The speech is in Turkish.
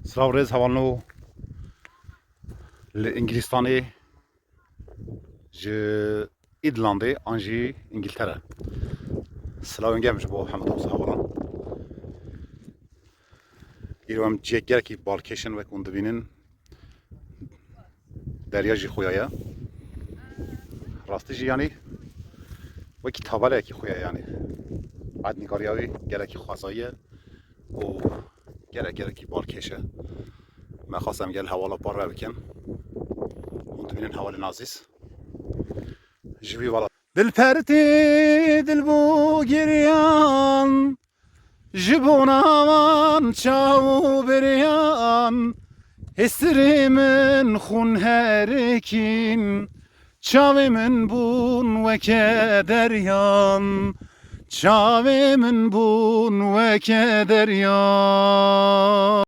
سراورز هوانو لإنجلستاني ج إيرلندي أنجي إنجلترا سلاوين gelmiş bu Hamid Oğuz havalan. İrvam çeker ki balkeşin ve kundubinin deryajı xoyaya. Rastıcı yani ve ki tavale ki xoya yani. Ad nikariyavi gereki xazayı o gereki balkeşe. Ben xasam gel havala parra biken. Kundubinin havalı naziz. Jivi vala. Dil perti dil bu giryan. Jibonaman çavu beryan. Hesrimin xun herikin. Çavimin bun ve kederyan. Çavimin bun ve kederyan.